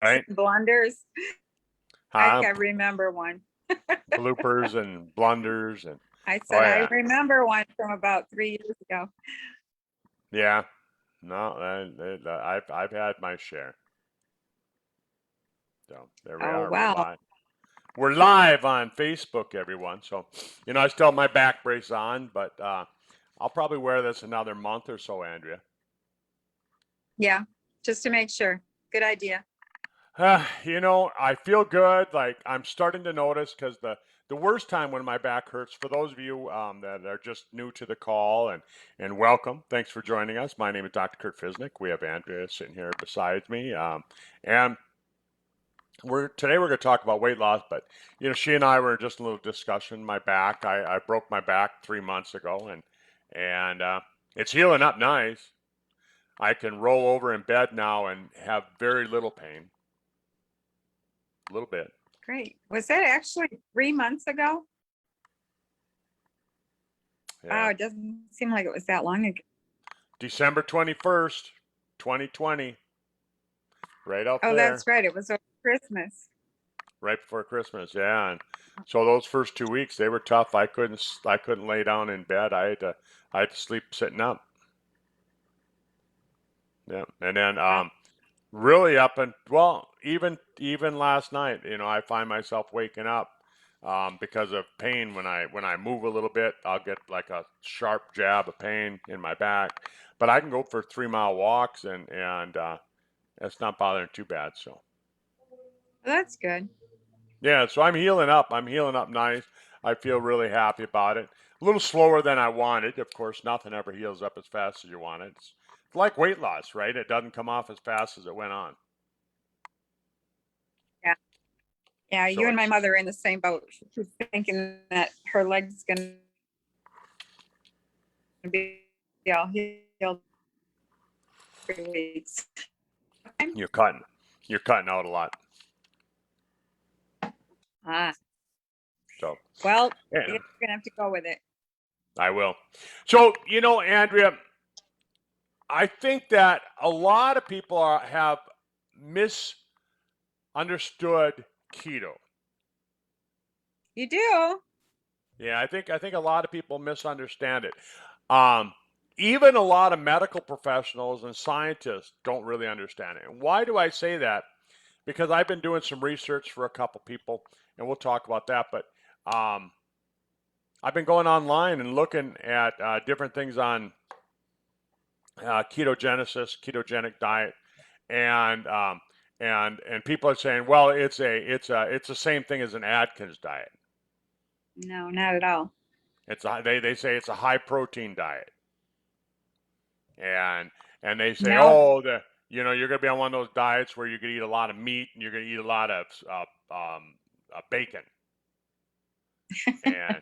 right? Blunders. Huh? I remember one. Bloopers and blunders and I oh said, I yeah, remember one from about 3 years ago. yeah. No, I've had my share. So there we Oh, are. We're wow. live. We're live on Facebook, everyone. So I still have my back brace on, but I'll probably wear this another month or so, Andrea. Yeah, just to make sure. Good idea. I feel good. Like I'm starting to notice because the worst time when my back hurts. For those of you that are just new to the call and welcome, thanks for joining us. My name is Dr. Kurt Fisnick. We have Andrea sitting here beside me, and we're going to talk about weight loss. But she and I were just a little discussion. My back, I broke my back 3 months ago, and it's healing up nice. I can roll over in bed now and have very little pain, a little bit. Great. Was that actually 3 months ago? Yeah. Wow, it doesn't seem like it was that long ago. December 21st, 2020, right up Oh, there, that's right. It was over Christmas. right before Christmas. Yeah, and so those first 2 weeks they were tough. I couldn't lay down in bed. I had to sleep sitting up. Yeah, and then Wow. really up and well, even last night, I find myself waking up because of pain when I move a little bit. I'll get like a sharp jab of pain in my back, but I can go for 3 mile walks and that's not bothering too bad. So Well, that's good. yeah, so I'm healing up. I'm healing up nice. I feel really happy about it. A little slower than I wanted. Of course, nothing ever heals up as fast as you want it. It's like weight loss, right? It doesn't come off as fast as it went on. Yeah. Yeah, you So and my it's mother are in the same boat. She's thinking that her leg's going to be all healed 3 weeks. you're cutting, you're cutting out a lot. Ah, So well, I yeah, guess we're going to have to go with it. I will. So Andrea, I think that a lot of people have misunderstood keto. You do? Yeah, I think a lot of people misunderstand it. Um, Even a lot of medical professionals and scientists don't really understand it. And why do I say that? Because I've been doing some research for a couple people, and we'll talk about that. But um, I've been going online and looking at different things on ketogenesis, ketogenic diet, and and people are saying, well, it's the same thing as an Atkins diet. No, not at all. They say it's a high protein diet. and and they say, No. oh, you're going to be on one of those diets where you're going to eat a lot of meat and you're going to eat a lot of bacon. And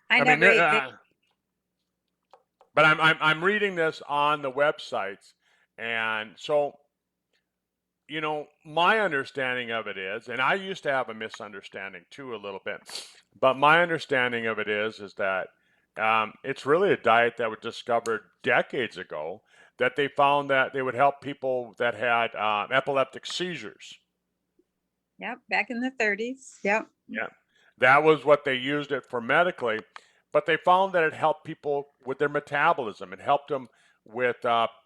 I I mean, never ate bacon. but I'm reading this on the websites, and so my understanding of it is, and I used to have a misunderstanding too a little bit, but my understanding of it is that it's really a diet that was discovered decades ago that they found that they would help people that had epileptic seizures. Yep, back in the 30s. Yep. Yeah, that was what they used it for medically, but they found that it helped people with their metabolism. It helped them with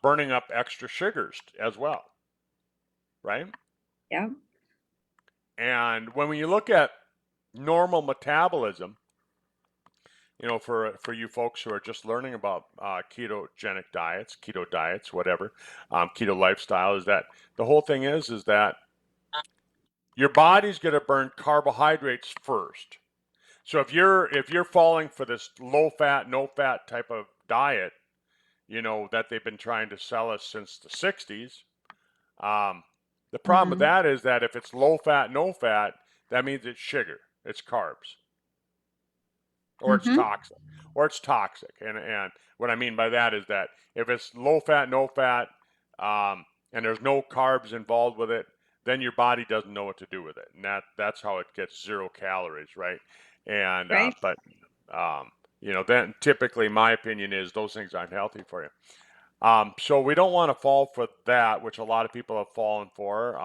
burning up extra sugars as well, right? Yep. And when you look at normal metabolism, for you folks who are just learning about ketogenic diets, keto diets, whatever, keto lifestyle, is that the whole thing is that your body's going to burn carbohydrates first. So if you're falling for this low fat, no fat type of diet, that they've been trying to sell us since the 60s, um, the problem with Mm-hmm. that is that if it's low fat, no fat, that means it's sugar, it's carbs, or it's Mm-hmm. toxic, And what I mean by that is that if it's low fat, no fat, and there's no carbs involved with it, then your body doesn't know what to do with it, and that's how it gets 0 calories, right? And Right. but then typically my opinion is those things aren't healthy for you. So we don't want to fall for that, which a lot of people have fallen for.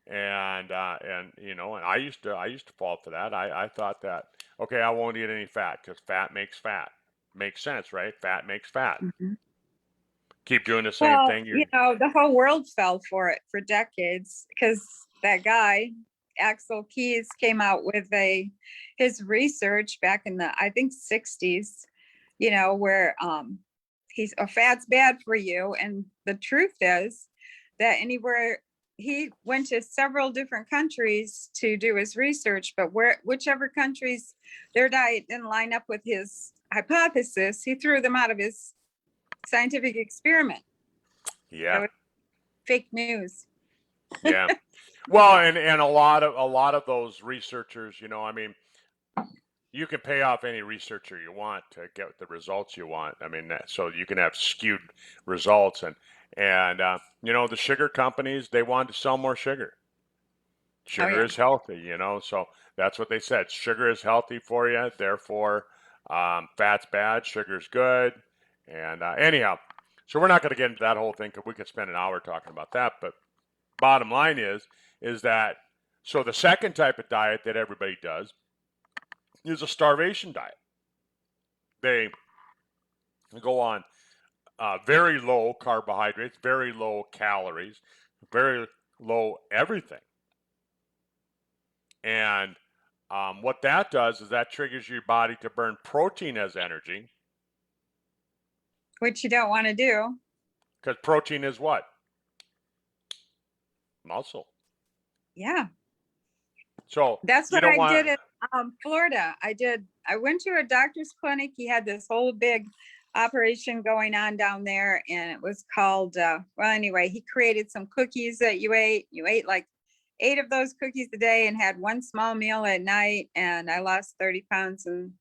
And and I used to fall for that. I thought that, okay, I won't eat any fat because fat makes fat. Makes sense, right? Fat makes fat. Mhm. Keep doing the same Well, thing. You the whole world fell for it for decades because that guy, Axel Keys, came out with his research back in the, I think, 60s, where he's a fat's bad for you. And the truth is that anywhere he went to several different countries to do his research, but whichever countries their diet didn't line up with his hypothesis, he threw them out of his scientific experiment. yeah, So it's fake news. yeah. Well, and a lot of those researchers, I mean, you can pay off any researcher you want to get the results you want. I mean, so you can have skewed results, and the sugar companies, they want to sell more sugar. Oh Sugar yeah. is healthy, so that's what they said. Sugar is healthy for you, therefore, fat's bad, sugar's good, and anyhow, so we're not going to get into that whole thing because we could spend an hour talking about that. But bottom line is that so the second type of diet that everybody does is a starvation diet. They go on very low carbohydrates, very low calories, very low everything. And what that does is that triggers your body to burn protein as energy Which you don't want to do. because protein is what? Muscle. Yeah. So That's you what don't I want, did in Florida. I went to a doctor's clinic. He had this whole big operation going on down there, and it was called, well, anyway, he created some cookies that you ate. You ate like 8 of those cookies a day and had one small meal at night. And I lost 30 pounds in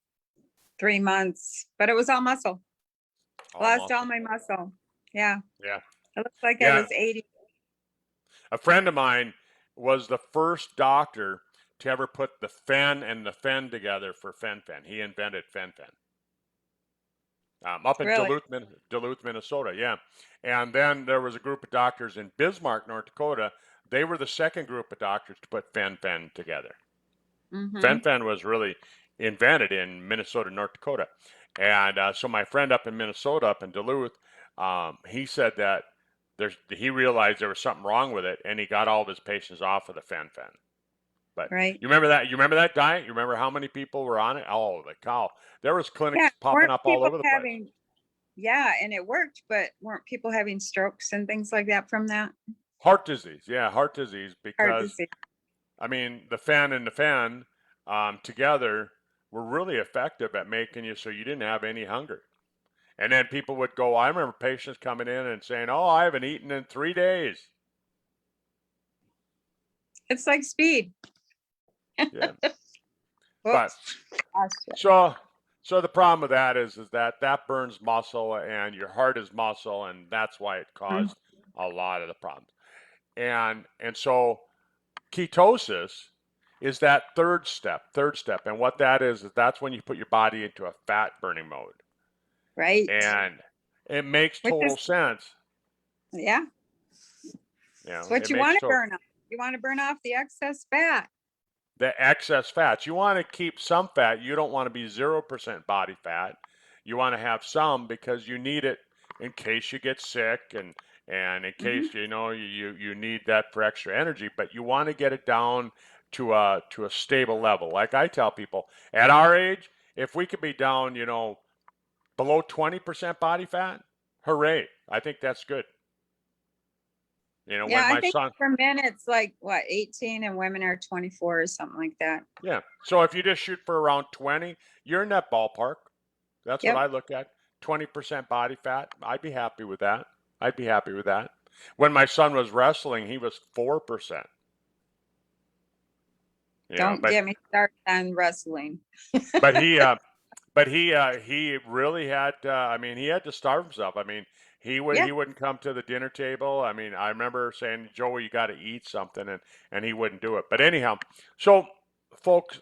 3 months, but it was all muscle. all Lost all muscle. my muscle. Yeah. Yeah. It looked like I Yeah. was 80. A friend of mine was the first doctor to ever put the fen and the fen together for fen-phen. He invented fen-phen. Up in Really? Duluth, Minnesota, yeah. And then there was a group of doctors in Bismarck, North Dakota. They were the second group of doctors to put fen-phen together. Mm-hmm. Fen-phen was really invented in Minnesota, North Dakota. And so my friend up in Minnesota, up in Duluth, he said that he realized there was something wrong with it, and he got all of his patients off of the fen-phen. But Right. you remember that? You remember that diet? You remember how many people were on it? Oh, the cow! There was Yeah. clinics popping Weren't up all people over the place. having Yeah, and it worked, but weren't people having strokes and things like that from that? Heart disease, yeah, heart disease. Heart Because disease. I mean, the fen and the fen together were really effective at making you so you didn't have any hunger. And then people would go. I remember patients coming in and saying, "Oh, I haven't eaten in 3 days." It's like speed. Yeah, but Whoops. Gosh, so so the problem with that is that burns muscle, and your heart is muscle, and that's why it yeah. caused a lot of the problems. And so ketosis is that third step, and what that is that's when you put your body into a fat burning mode, Right. and it makes Which total is, sense. yeah, it's what It you makes want to total burn off. You want to burn off the excess fat. the excess fats. You want to keep some fat. You don't want to be 0% body fat. You want to have some because you need it in case you get sick, and in Hmm. case you need that for extra energy, but you want to get it down to a stable level. Like I tell people, at our age, if we could be down, below 20% body fat, hooray. I think that's good. Yeah, When I my think son for men it's like what, 18 and women are 24 or something like that. Yeah. So if you just shoot for around 20, you're in that ballpark. That's what Yep. I look at. 20% body fat. I'd be happy with that. I'd be happy with that. When my son was wrestling, he was 4%. Don't But get me started on wrestling. but he uh, but he really had. I mean, he had to starve himself. I mean, Yeah. he wouldn't come to the dinner table. I mean, I remember saying, Joey, you got to eat something, and he wouldn't do it. But anyhow, so folks,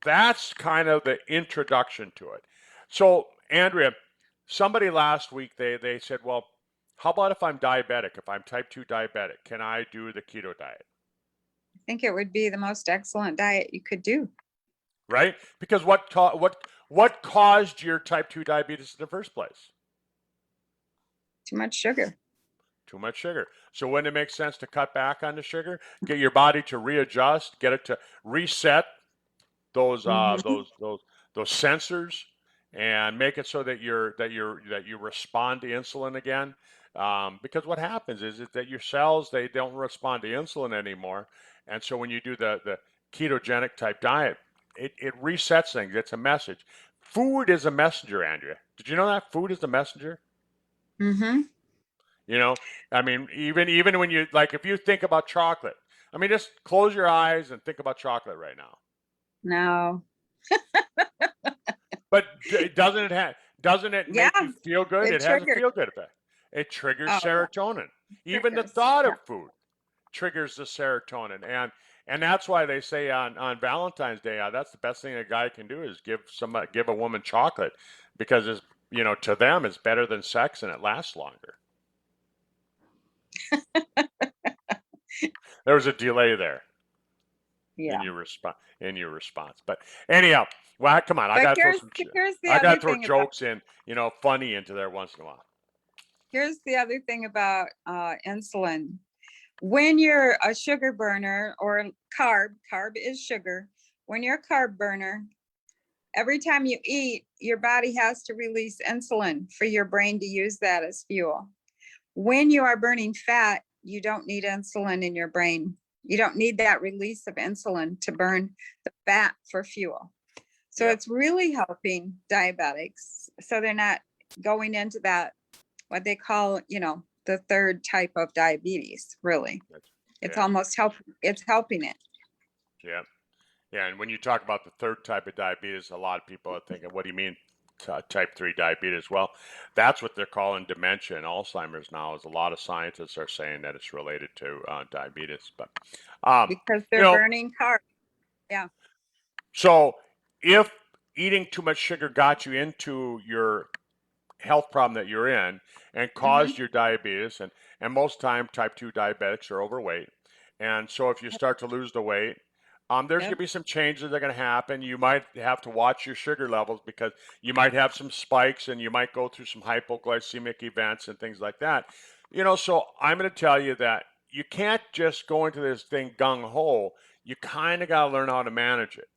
that's kind of the introduction to it. So Andrea, somebody last week they said, well, How about if I'm diabetic? If I'm type 2 diabetic, can I do the keto diet? I think it would be the most excellent diet you could do. Right? Because what caused your type 2 diabetes in the first place? Too much sugar. Too much sugar. So wouldn't it make sense to cut back on the sugar, get your body to readjust, get it to reset those uh, Hmm. those those those sensors, and make it so that you respond to insulin again. Because what happens is that your cells, they don't respond to insulin anymore, and so when you do the ketogenic type diet, it resets things. It's a message. Food is a messenger, Andrea. Did you know that food is the messenger? Hmm. You know, I mean, even when you like, if you think about chocolate, I mean, just close your eyes and think about chocolate right now. No. But doesn't it Yeah, make you feel good? it It has a triggered. feel good effect. It triggers Oh yeah, serotonin. Even the triggers. thought Yeah. of food triggers the serotonin, and that's why they say on Valentine's Day, that's the best thing a guy can do is give a woman chocolate, because it's, to them it's better than sex and it lasts longer. There was a delay there in Yeah. your response. But anyhow, well, come on, But here's the I got other to throw thing about jokes in, funny into there once in a while. insulin. When you're a sugar burner or carb is sugar. When you're a carb burner, every time you eat, your body has to release insulin for your brain to use that as fuel. When you are burning fat, you don't need insulin in your brain. You don't need that release of insulin to burn the fat for fuel. So Yep. it's really helping diabetics. So they're not going into that, what they call, the third type of diabetes, really. It's Yeah. almost it's helping it. Yeah. Yeah. And when you talk about the third type of diabetes, a lot of people are thinking, what do you mean type 3 diabetes? Well, that's what they're calling dementia and Alzheimer's now, is a lot of scientists are saying that it's related to diabetes. But, um, Because you they're know, burning carbs. Yeah. so if eating too much sugar got you into your health problem that you're in and Hmm. caused your diabetes, and most time type 2 diabetics are overweight, and so if you start to lose the weight, there's going to Yep. be some changes that are going to happen. You might have to watch your sugar levels, because you might have some spikes and you might go through some hypoglycemic events and things like that. So I'm going to tell you that you can't just go into this thing gung-ho. You kind of got to learn how to manage it.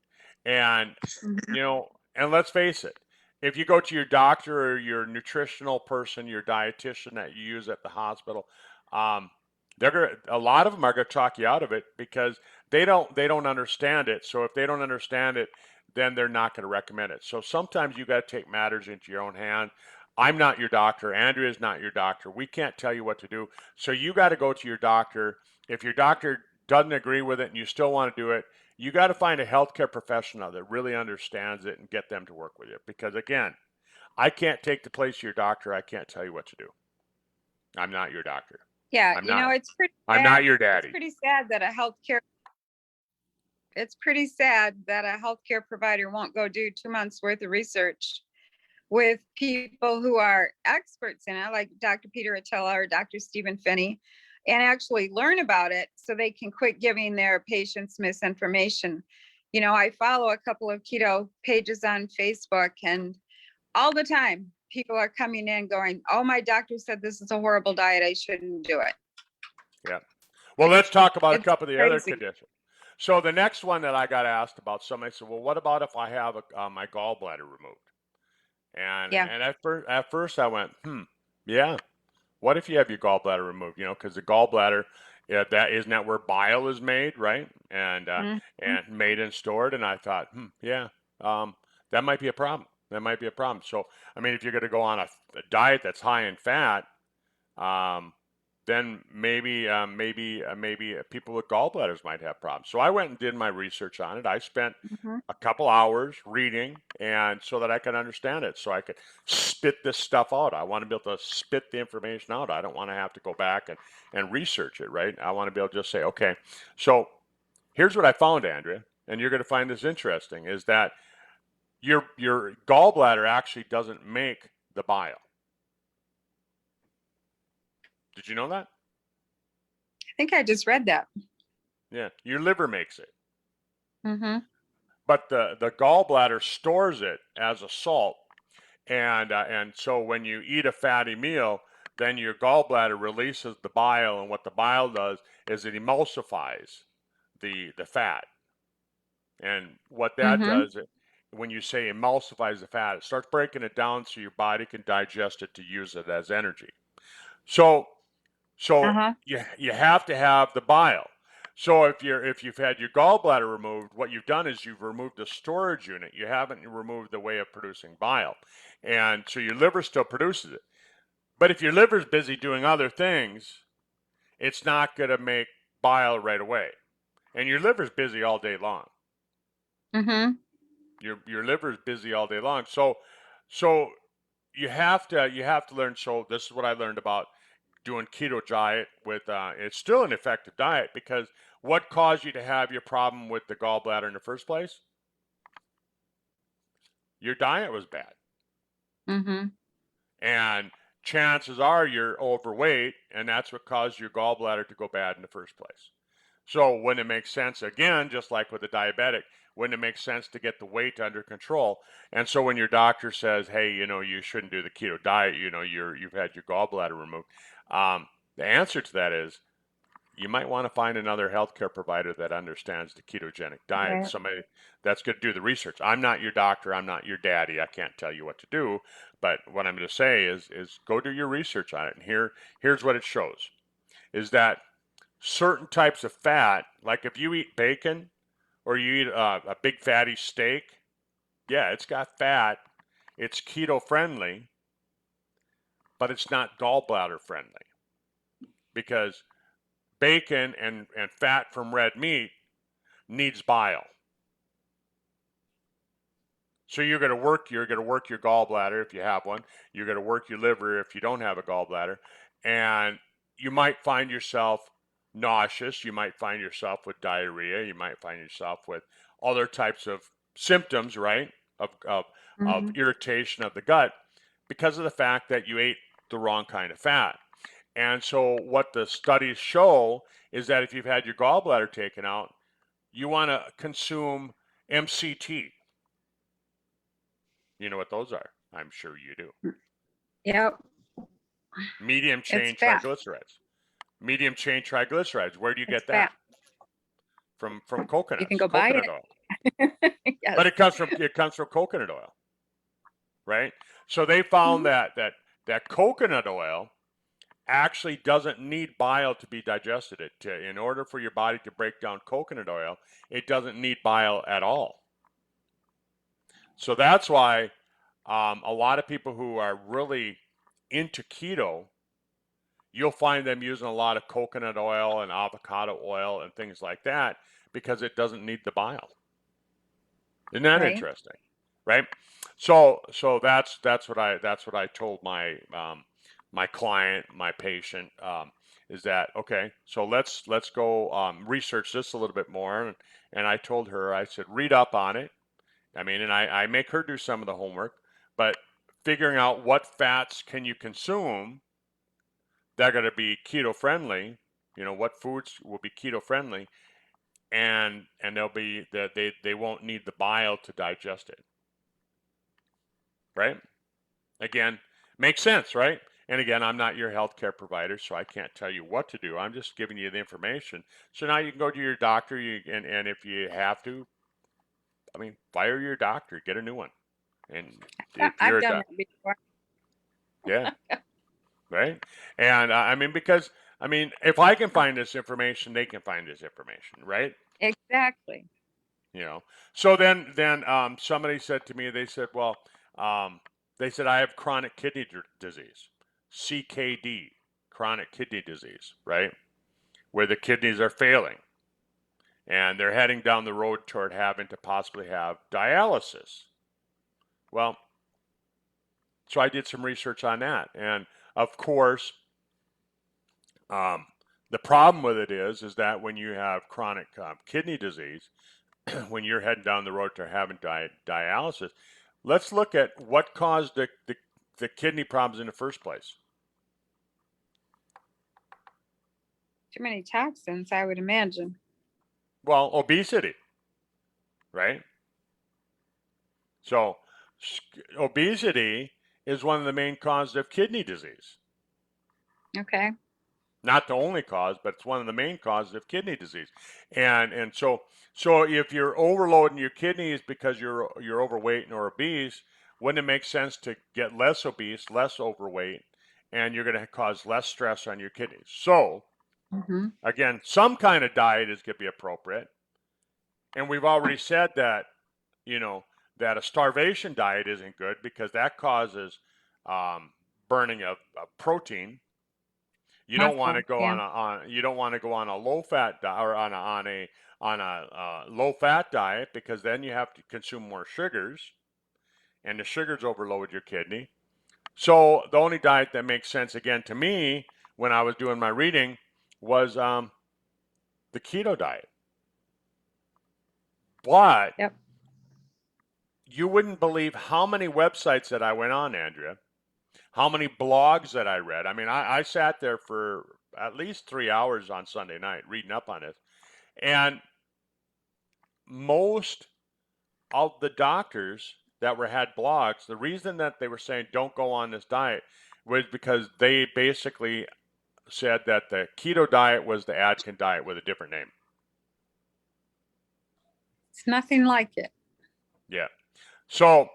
And Hmm. and let's face it, if you go to your doctor or your nutritional person, your dietitian that you use at the hospital, um, a lot of them are gonna talk you out of it, because they don't understand it. So if they don't understand it, then they're not going to recommend it. So sometimes you got to take matters into your own hand. I'm not your doctor. Andrea is not your doctor. We can't tell you what to do. So you got to go to your doctor. If your doctor doesn't agree with it and you still want to do it, you got to find a healthcare professional that really understands it and get them to work with you. Because again, I can't take the place of your doctor. I can't tell you what to do. I'm not your doctor. Yeah. I'm not. It's pretty I'm not sad. your It's daddy. pretty sad that a healthcare provider won't go do 2 months worth of research with people who are experts in it, like Dr. Peter Attila or Dr. Stephen Finney, and actually learn about it so they can quit giving their patients misinformation. I follow a couple of keto pages on Facebook, and all the time people are coming in going, "Oh, my doctor said this is a horrible diet. I shouldn't do it." Yeah. Well, let's talk about a It's couple of the other crazy. conditions. So the next one that I got asked about, somebody said, "Well, what about if I have my gallbladder removed?" And Yeah. and at first I went, yeah. What if you have your gallbladder removed? Because the gallbladder, yeah, that isn't that where bile is made, right? Mhm. And made and stored. And I thought, yeah, that might be a problem. That might be a problem. So I mean, if you're going to go on a diet that's high in fat, um, then maybe people with gallbladders might have problems. So I went and did my research on it. I spent Mhm. a couple hours reading, and so that I could understand it, so I could spit this stuff out. I want to be able to spit the information out. I don't want to have to go back and research it, right? I want to be able to just say, okay, so here's what I found, Andrea, and you're going to find this interesting, is that your gallbladder actually doesn't make the bile. Did you know that? I think I just read that. Yeah, your liver makes it. Mm-hmm. But the gallbladder stores it as a salt, and so when you eat a fatty meal, then your gallbladder releases the bile, and what the bile does is it emulsifies the fat, and what that Mm-hmm. does, when you say emulsifies the fat, it starts breaking it down so your body can digest it to use it as energy. So so Uh-huh. you have to have the bile. So if you've had your gallbladder removed, what you've done is you've removed the storage unit. You haven't removed the way of producing bile. And so your liver still produces it. But if your liver's busy doing other things, it's not going to make bile right away. And your liver's busy all day long. Mm-hmm. Your liver's busy all day long. So you have to learn. So this is what I learned about doing keto diet with it's still an effective diet, because what caused you to have your problem with the gallbladder in the first place? Your diet was bad. Mm-hmm. And chances are you're overweight, and that's what caused your gallbladder to go bad in the first place. So when it makes sense, again, just like with the diabetic, when it makes sense to get the weight under control. And so when your doctor says, hey, you shouldn't do the keto diet, you've had your gallbladder removed, the answer to that is you might want to find another healthcare provider that understands the ketogenic diet, Right. somebody that's going to do the research. I'm not your doctor, I'm not your daddy, I can't tell you what to do, but what I'm going to say is go do your research on it. And here's what it shows is that certain types of fat, like if you eat bacon or you eat a big fatty steak, yeah, it's got fat, it's keto friendly, but it's not gallbladder friendly, because bacon and fat from red meat needs bile. So you're going to work your gallbladder if you have one. You're going to work your liver if you don't have a gallbladder, and you might find yourself nauseous. You might find yourself with diarrhea. You might find yourself with other types of symptoms, right? Of Mm-hmm. irritation of the gut, because of the fact that you ate the wrong kind of fat. And so what the studies show is that if you've had your gallbladder taken out, you want to consume MCT. You know what those are? I'm sure you do. Yep. Medium It's chain fat. triglycerides. Medium chain triglycerides. Where do you It's get fat. that? From You can coconuts, go buy coconut it. oil. But Yes. it comes from coconut oil, right? So they found Mhm. that coconut oil actually doesn't need bile to be digested. In order for your body to break down coconut oil, it doesn't need bile at all. So that's why a lot of people who are really into keto, you'll find them using a lot of coconut oil and avocado oil and things like that, because it doesn't need the bile. Isn't that Right. interesting? Right? So that's what I told my client, my patient, is that okay? So let's go research this a little bit more. And I told her, I said, read up on it. I mean, and I make her do some of the homework, but figuring out what fats can you consume that are going to be keto friendly, what foods will be keto friendly, and they'll be that they won't need the bile to digest it, right? Again, makes sense, right? And again, I'm not your healthcare provider, so I can't tell you what to do. I'm just giving you the information. So now you can go to your doctor, and if you have to, I mean, fire your doctor, get a new one. And if I've you're a done doc, that before. yeah, right. And I mean, because I mean, if I can find this information, they can find this information, right? Exactly. You know. So then somebody said to me, they said, well, um, they said I have chronic kidney disease, CKD, chronic kidney disease, right? Where the kidneys are failing and they're heading down the road toward having to possibly have dialysis. Well, so I did some research on that, and of course, um, the problem with it is that when you have chronic kidney disease, when you're heading down the road to having dialysis, let's look at what caused the kidney problems in the first place. Too many toxins, I would imagine. Well, obesity, right? So obesity is one of the main causes of kidney disease. Okay. Not the only cause, but it's one of the main causes of kidney disease. And so if you're overloading your kidneys because you're overweight or obese, wouldn't it make sense to get less obese, less overweight, and you're going to cause less stress on your kidneys? So Mm-hmm. again, some kind of diet is going to be appropriate, and we've already said that you know that a starvation diet isn't good because that causes um, burning of protein. You don't want to Muscle. go Yeah. you don't want to go on a low fat diet or on a low fat diet because then you have to consume more sugars and the sugars overload your kidney. So the only diet that makes sense again to me when I was doing my reading was the keto diet. But Yep. you wouldn't believe how many websites that I went on, Andrea, how many blogs that I read. I mean, I sat there for at least 3 hours on Sunday night reading up on it. And most of the doctors that were had blogs, the reason that they were saying don't go on this diet was because they basically said that the keto diet was the Atkins diet with a different name. It's nothing like it. Yeah. So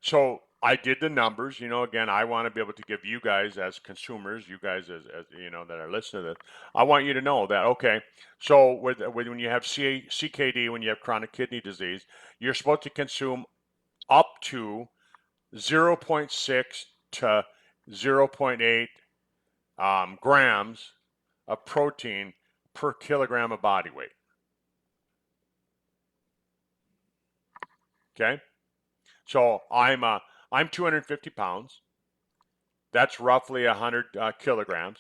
so I did the numbers, again, I want to be able to give you guys as consumers, you guys as that are listening to this, I want you to know that okay, so when you have CKD, when you have chronic kidney disease, you're supposed to consume up to zero point 0.6 to zero point 0.8 grams of protein per kilogram of body weight. Okay, so I'm 250 pounds. That's roughly 100 kilograms.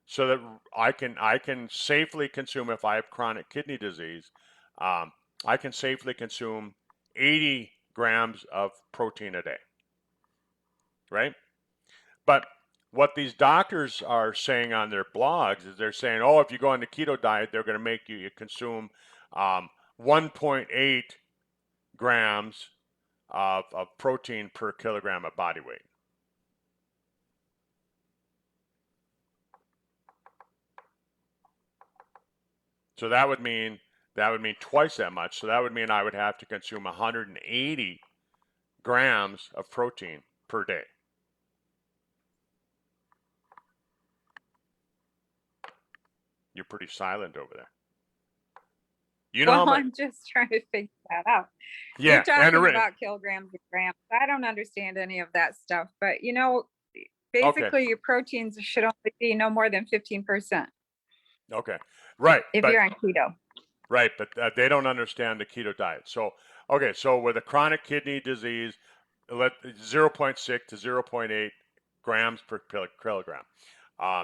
So that I can safely consume if I have chronic kidney disease. Um, I can safely consume 80 grams of protein a day, right? But what these doctors are saying on their blogs is they're saying, oh, if you go on the keto diet, they're going to make you consume 1.8 grams of protein per kilogram of body weight. So that would mean twice that much. So that would mean I would have to consume 180 grams of protein per day. You're pretty silent over there. You know Well, how much? I'm just trying to figure that out. You're Yeah, and talking about kilograms and grams. I don't understand any of that stuff, but okay, basically your proteins should only be no more than 15% okay, right, if but you're on keto. right, but they don't understand the keto diet. So okay, so with a chronic kidney disease, let 0.6 to zero point 0.8 grams per kilogram.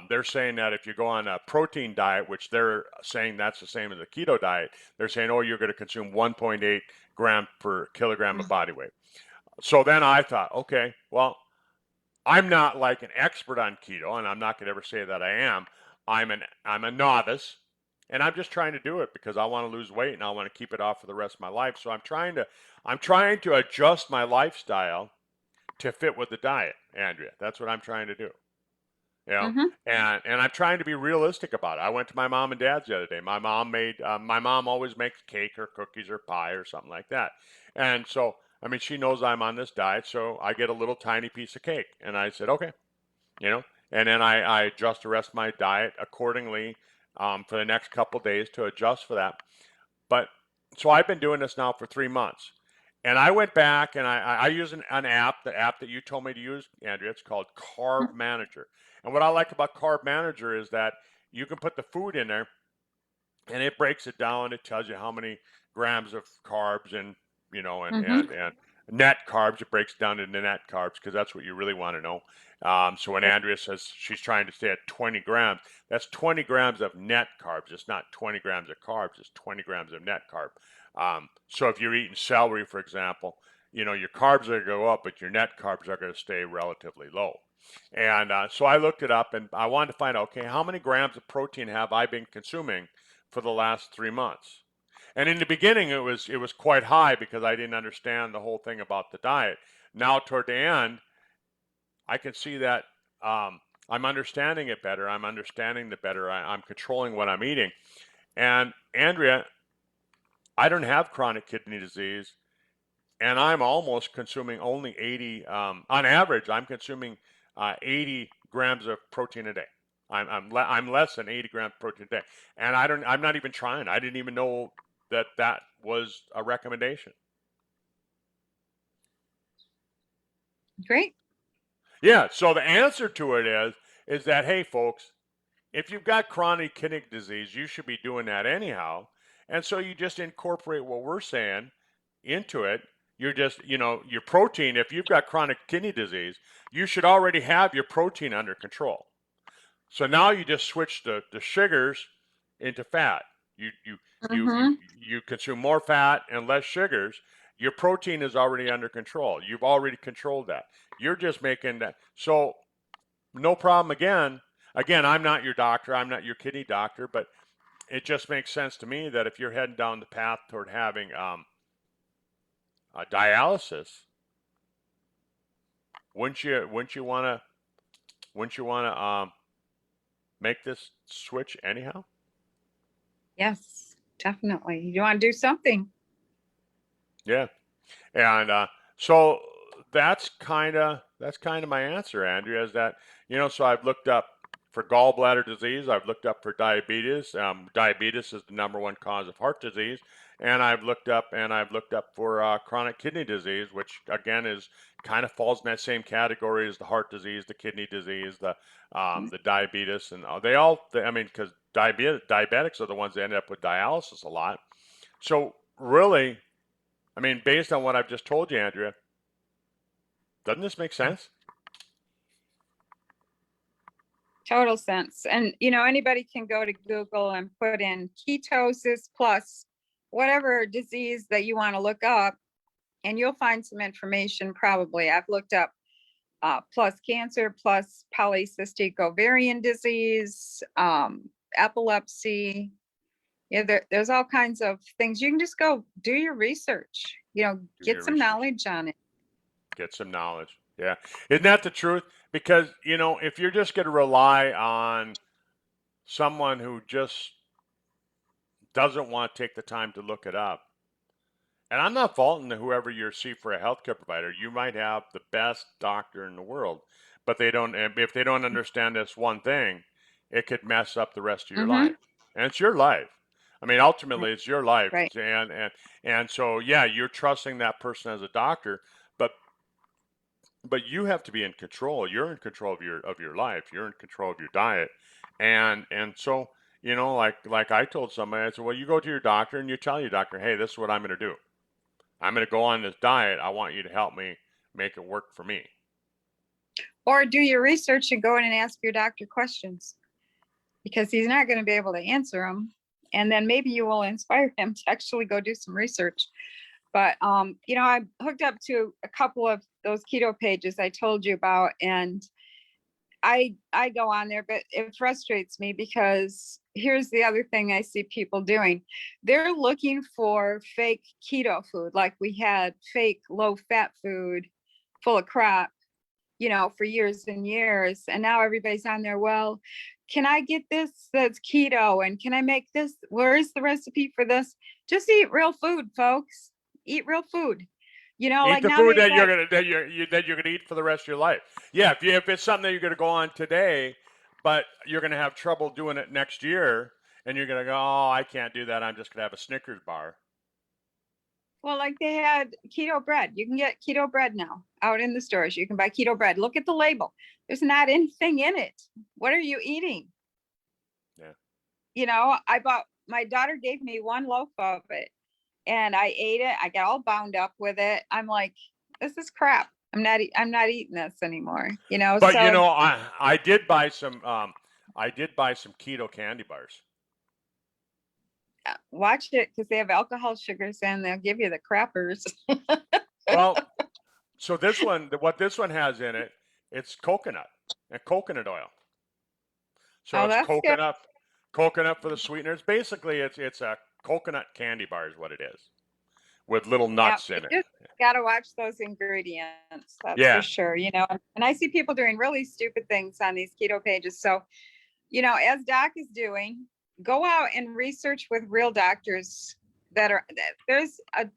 They're saying that if you go on a protein diet, which they're saying that's the same as a keto diet, they're saying, oh, you're going to consume 1.8 gram per kilogram of body weight. So then I thought, okay, well, I'm not like an expert on keto, and I'm not going to ever say that I am. I'm a novice, and I'm just trying to do it because I want to lose weight and I want to keep it off for the rest of my life. So I'm trying to adjust my lifestyle to fit with the diet, Andrea. That's what I'm trying to do. You know, Mm-hmm. and I'm trying to be realistic about it. I went to my mom and dad's the other day. My mom always makes cake or cookies or pie or something like that, and so I mean she knows I'm on this diet, so I get a little tiny piece of cake, and I said okay, you know, and then I adjust the rest of my diet accordingly for the next couple days to adjust for that. But so I've been doing this now for 3 months. And I went back and I use an app, the app that you told me to use, Andrea. It's called Carb Manager. And what I like about Carb Manager is that you can put the food in there and it breaks it down. It tells you how many grams of carbs and Mm-hmm. and net carbs. It breaks down into net carbs because that's what you really want to know. So when Yep. Andrea says she's trying to stay at 20 grams, that's 20 grams of net carbs. It's not 20 grams of carbs. It's 20 grams of net carb. So if you're eating celery, for example, your carbs are going to go up, but your net carbs are going to stay relatively low. And so I looked it up and I wanted to find out, okay, how many grams of protein have I been consuming for the last 3 months? And in the beginning, it was quite high because I didn't understand the whole thing about the diet. Now toward the end, I can see that I'm understanding it better. I'm understanding the better. I'm controlling what I'm eating. And Andrea, I don't have chronic kidney disease, and I'm almost consuming only 80. On average, I'm consuming 80 grams of protein a day. I'm less than 80 grams of protein a day, and I'm not even trying. I didn't even know that that was a recommendation. Great. Yeah. So the answer to it is that, hey, folks, if you've got chronic kidney disease, you should be doing that anyhow. And so you just incorporate what we're saying into it. You're just, your protein, if you've got chronic kidney disease, you should already have your protein under control. So now you just switch the sugars into fat. You you you you Mm-hmm. you consume more fat and less sugars. Your protein is already under control. You've already controlled that. You're just making that. So no problem again. Again, I'm not your doctor. I'm not your kidney doctor, but it just makes sense to me that if you're heading down the path toward having dialysis, wouldn't you want to make this switch anyhow? Yes, definitely. You want to do something. Yeah, and so that's kind of my answer, Andrea. Is that so I've looked up for gallbladder disease. I've looked up for diabetes. Diabetes is the number one cause of heart disease, and I've looked up for chronic kidney disease, which again is kind of falls in that same category as the heart disease, the kidney disease, the diabetes, and I mean, because diabetics are the ones that end up with dialysis a lot. So really, I mean, based on what I've just told you, Andrea, doesn't this make sense? Total sense. And, anybody can go to Google and put in ketosis plus whatever disease that you want to look up, and you'll find some information probably. I've looked up plus cancer, plus polycystic ovarian disease, epilepsy. Yeah, there's all kinds of things. You can just go do your research, Do get your some research, knowledge on it. get some knowledge. Yeah. Isn't that the truth? Because, if you're just going to rely on someone who just doesn't want to take the time to look it up, and I'm not faulting whoever you see for a healthcare provider. You might have the best doctor in the world, but if they don't understand this one thing, it could mess up the rest of your Mm-hmm. life. And it's your life. I mean, Right. ultimately, it's your life, Right. and so yeah, you're trusting that person as a doctor, but you have to be in control. You're in control of your life. You're in control of your diet, and so like I told somebody, I said, well, you go to your doctor and you tell your doctor, hey, this is what I'm going to do. I'm going to go on this diet. I want you to help me make it work for me. Or do your research and go in and ask your doctor questions, because he's not going to be able to answer them. And then maybe you will inspire him to actually go do some research. But I hooked up to a couple of those keto pages I told you about, and I go on there, but it frustrates me because here's the other thing I see people doing. They're looking for fake keto food, like we had fake low fat food full of crap, for years and years. And now everybody's on there. Well, can I get this that's keto? And can I make this? Where's the recipe for this? Just eat real food, folks. Eat real food. Eat Like the now food they've that got, you're gonna eat for the rest of your life. Yeah, if it's something that you're gonna go on today, but you're gonna have trouble doing it next year, and you're gonna go, oh, I can't do that. I'm just gonna have a Snickers bar. well, like they had keto bread. You can get keto bread now out in the stores. You can buy keto bread. Look at the label. There's not anything in it. What are you eating? Yeah. My daughter gave me one loaf of it and I ate it. I got all bound up with it. I'm like, this is crap. I'm not eating this anymore. But So I did buy some keto candy bars. watch it because they have alcohol sugars and they'll give you the crappers. Well, so what this one has in it, it's coconut. and coconut oil. So Oh, it's that's good. coconut for the sweeteners. Basically, it's a coconut candy bar is what it is, with little Yeah, nuts you in it. just gotta watch those ingredients. That's for Yeah, sure. And I see people doing really stupid things on these keto pages. So, as Doc is doing, go out and research with real doctors there's a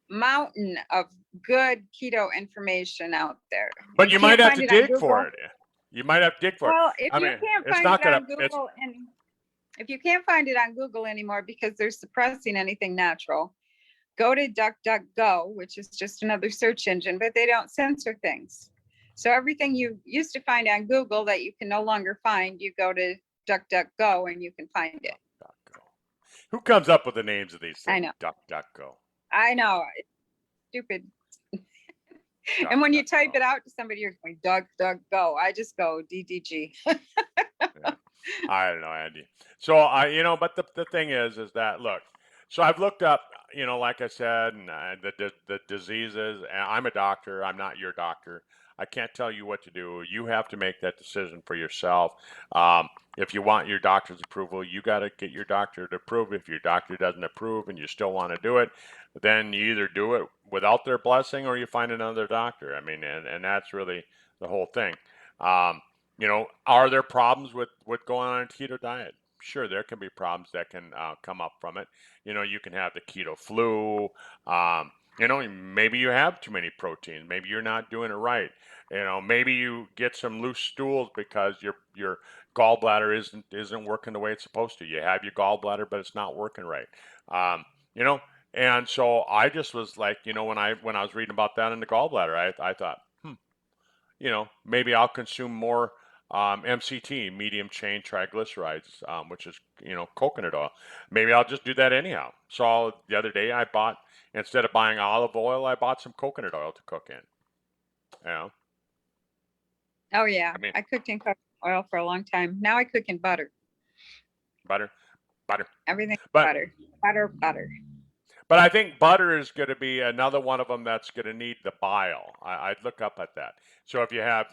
mountain of good keto information out there. but You you might can't have find to it on dig for Google. it. You might have to dig for it. Well, if I you mean, can't it's find not it gonna. on It's Google and if you can't find it on Google anymore because they're suppressing anything natural, go to DuckDuckGo, which is just another search engine, but they don't censor things. So everything you used to find on Google that you can no longer find, you go to DuckDuckGo and you can find it. DuckDuckGo. Who comes up with the names of these I things? know. DuckDuckGo. I know. It's stupid. And when you type DuckDuckGo. it out to somebody, you're going DuckDuckGo. I just go DDG. Yeah. I don't know, Andy. So but the thing is that look. So I've looked up, like I said, and the diseases. And I'm a doctor. I'm not your doctor. I can't tell you what to do. You have to make that decision for yourself. If you want your doctor's approval, you got to get your doctor to approve. If your doctor doesn't approve and you still want to do it, then you either do it without their blessing or you find another doctor. I mean, and that's really the whole thing. Um, are there problems with going on a keto diet? Sure, there can be problems that can come up from it. You can have the keto flu. Maybe you have too many proteins. Maybe you're not doing it right. Maybe you get some loose stools because your gallbladder isn't working the way it's supposed to. You have your gallbladder, but it's not working right. Um, you know, and so I just was like, when I was reading about that in the gallbladder, I thought, maybe I'll consume more MCT, medium chain triglycerides, which is, coconut oil. Maybe I'll just do that anyhow. So the other day instead of buying olive oil, I bought some coconut oil to cook in. You know, Oh yeah, I mean, I cooked in coconut oil for a long time. Now I cook in butter. butter, butter. Everything But butter, butter, butter. But I think butter is going to be another one of them that's going to need the bile. I'd look up at that. So if you have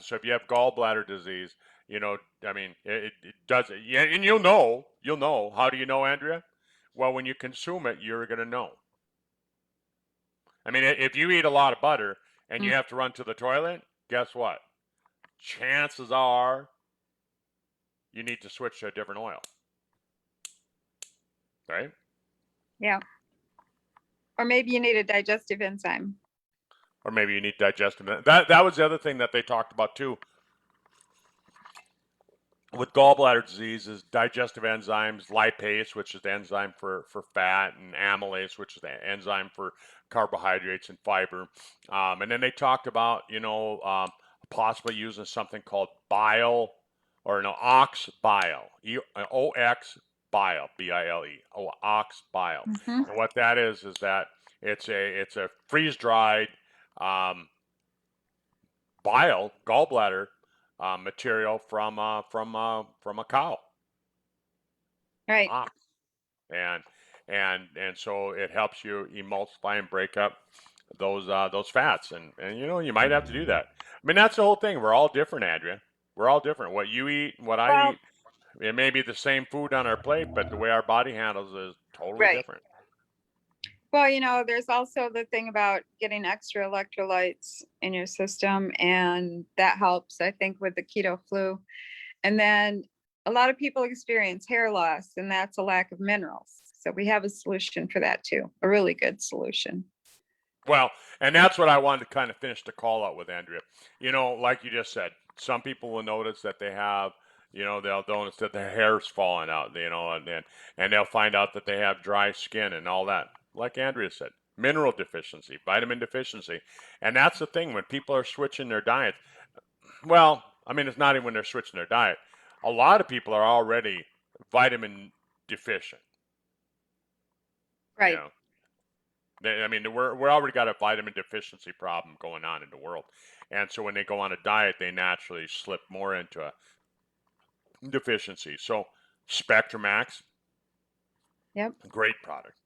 gallbladder disease, I mean, it does it. Yeah, and you'll know. How do you know, Andrea? Well, when you consume it, you're going to know. I mean, if you eat a lot of butter and you Mm, have to run to the toilet, guess what? Chances are you need to switch to a different oil, right? yeah. Or maybe you need a digestive enzyme. Or maybe you need digestive. That was the other thing that they talked about too with gallbladder disease is digestive enzymes, lipase, which is the enzyme for fat, and amylase, which is the enzyme for carbohydrates and fiber. And then they talked about, possibly using something called bile, or no, ox bile, OX bile, BILE, ox bile. Hmm. And what that is that it's a freeze dried um, bile gallbladder material from a cow Right. ox, and and so it helps you emulsify and break up those fats, and you might have to do that. I mean, that's the whole thing. We're all different, Andrea. We're all different. What you eat, what I Well, eat, it may be the same food on our plate, but the way our body handles it is totally right. different. Well, there's also the thing about getting extra electrolytes in your system, and that helps, I think, with the keto flu. And then a lot of people experience hair loss, and that's a lack of minerals. So we have a solution for that too, a really good solution. Well, and that's what I wanted to kind of finish the call out with, Andrea. Like you just said, some people will notice that they have, they'll notice that their hair's falling out, and they'll find out that they have dry skin and all that. Like Andrea said, mineral deficiency, vitamin deficiency. And that's the thing when people are switching their diets. Well, I mean, it's not even when they're switching their diet. A lot of people are already vitamin deficient, you Right. know. I mean, we're already got a vitamin deficiency problem going on in the world, and so when they go on a diet, they naturally slip more into a deficiency. So, Spectrum-X, Yep. great product,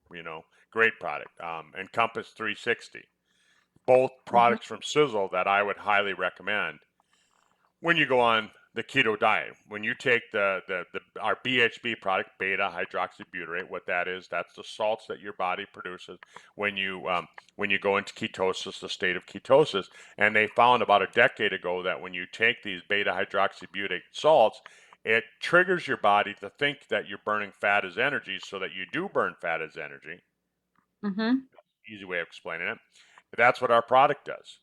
great product. And Compass 360, both Hmm. products from Sizzle that I would highly recommend when you go on the keto diet. When you take our BHB product, beta hydroxybutyrate, what that is, that's the salts that your body produces when you go into ketosis, the state of ketosis. And they found about a decade ago that when you take these beta hydroxybutyrate salts, it triggers your body to think that you're burning fat as energy, so that you do burn fat as energy. Mm-hmm. Easy way of explaining it. That's what our product does.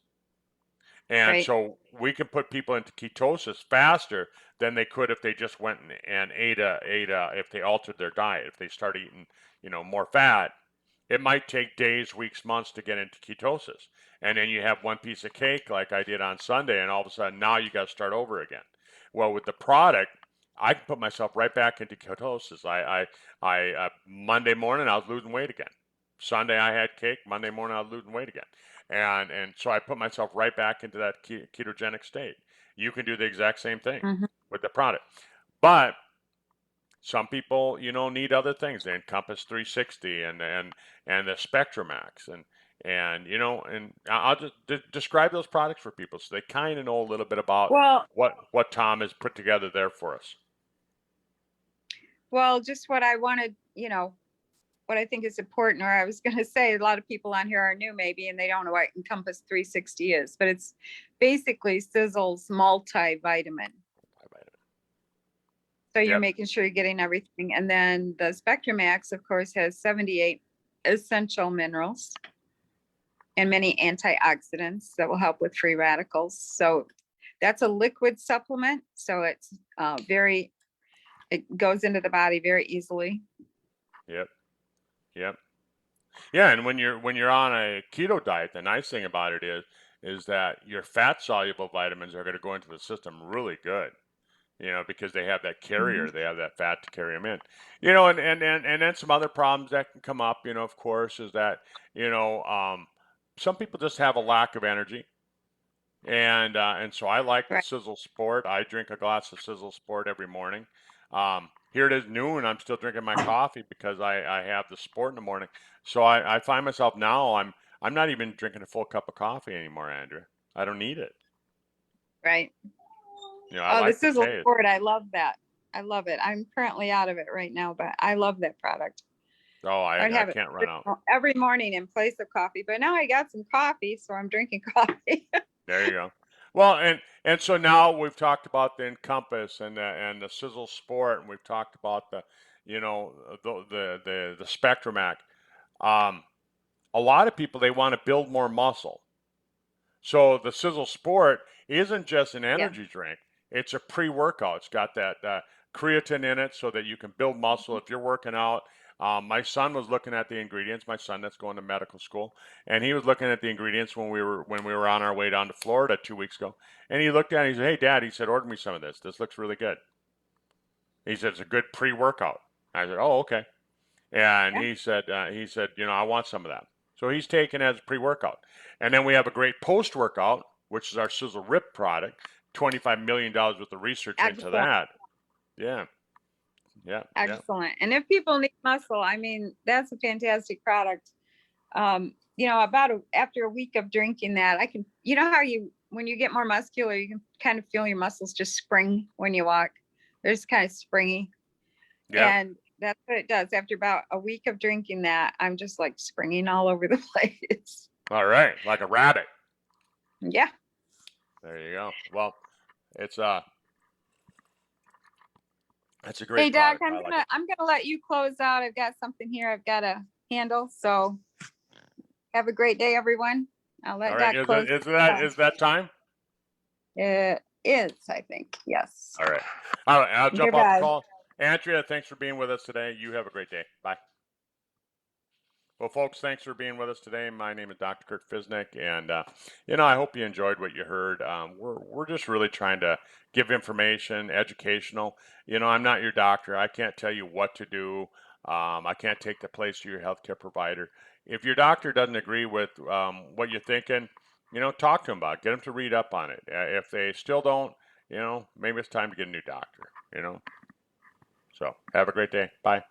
And Right. so we can put people into ketosis faster than they could if they just went and if they altered their diet, if they start eating, more fat. It might take days, weeks, months to get into ketosis. And then you have one piece of cake like I did on Sunday, and all of a sudden now you got to start over again. Well, with the product, I can put myself right back into ketosis. Monday morning I was losing weight again. Sunday I had cake. Monday morning I was losing weight again. And so I put myself right back into that ketogenic state. You can do the exact same thing Mm-hmm. with the product. But some people, need other things. The Encompass 360 and the Spectramax and I'll just describe those products for people so they kind of know a little bit about Well, what Tom has put together there for us. just what I wanted, what I think is important, or I was going to say, a lot of people on here are new maybe, and they don't know what Encompass 360 is, but it's basically Sizzle's multivitamin. So you're Yep. making sure you're getting everything. And then the Spectrum X, of course, has 78 essential minerals and many antioxidants that will help with free radicals. So that's a liquid supplement. So it's it goes into the body very easily. Yep. Yep. Yeah, and when you're on a keto diet, the nice thing about it is that your fat soluble vitamins are going to go into the system really good. Because they have that Mhm. carrier, they have that fat to carry them in. And then some other problems that can come up, of course, is that, you know, um, some people just have a lack of energy. And so I like the Right. Sizzle Sport. I drink a glass of Sizzle Sport every morning. Here it is noon. I'm still drinking my coffee because I have the sport in the morning. So I find myself now I'm not even drinking a full cup of coffee anymore, Andrea. I don't need it. Right. I Oh, the like the Sizzle taste. Sport. I love that. I love it. I'm currently out of it right now, but I love that product. Oh, I'd I have it can't run out. every morning in place of coffee, but now I got some coffee, so I'm drinking coffee. There you go. Well, and so now we've talked about the Encompass and the Sizzle Sport, and we've talked about the Spectramac. Um, a lot of people, they want to build more muscle. So the Sizzle Sport isn't just an Yeah. energy drink; it's a pre-workout. It's got that creatine in it, so that you can build muscle if you're working out. My son was looking at the ingredients. My son that's going to medical school, and he was looking at the ingredients when we were on our way down to Florida 2 weeks ago. And he looked at it. He said, "Hey, Dad," he said, "order me some of this. This looks really good." He said, "It's a good pre-workout." I said, "Oh, okay." And Yeah. he said, I want some of that. So he's taken as pre-workout. And then we have a great post-workout, which is our Sizzle Rip product. $25 million worth of research into Excellent. that. Yeah, yeah, yeah. Excellent. And if people need muscle, I mean, that's a fantastic product. After a week of drinking that, I can, how when you get more muscular, you can kind of feel your muscles just spring when you walk. They're just kind of springy. Yep. And that's what it does. After about a week of drinking that, I'm just like springing all over the place. All right, like a rabbit. Yeah. There you go. Well, it's that's a Hey great Doc, product. I like it. I'm gonna let you close out. I've got something here I've got to handle. So have a great day, everyone. I'll All let right, Doc is close. it is that time? It is, I think. Yes. All right. All right, I'll jump off the Goodbye. call. Andrea, thanks for being with us today. You have a great day. Bye. Well, folks, thanks for being with us today. My name is Dr. Kurt Fisnick, and I hope you enjoyed what you heard. We're just really trying to give information, educational. I'm not your doctor. I can't tell you what to do. I can't take the place of your healthcare provider. If your doctor doesn't agree with what you're thinking, talk to them about it. Get them to read up on it. If they still don't, maybe it's time to get a new doctor. So have a great day. Bye.